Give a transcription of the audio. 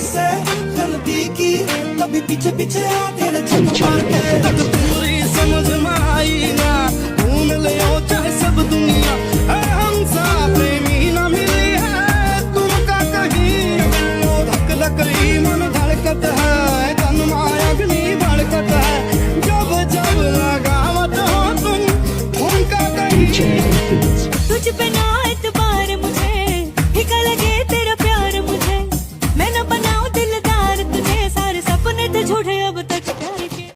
से गलती की, कभी पीछे पीछे आते रहे छक मार के। तक पूरी समझ में आई ना, ढूंढ ले चाहे सब दुनिया, हम सा प्रेमी ना मिली है तुमका कहीं। धक धक मन धड़कत है, तन माया अग्नि भड़कत है, जब जब लगावत हो तुम उनका कहीं। तुझ पे ना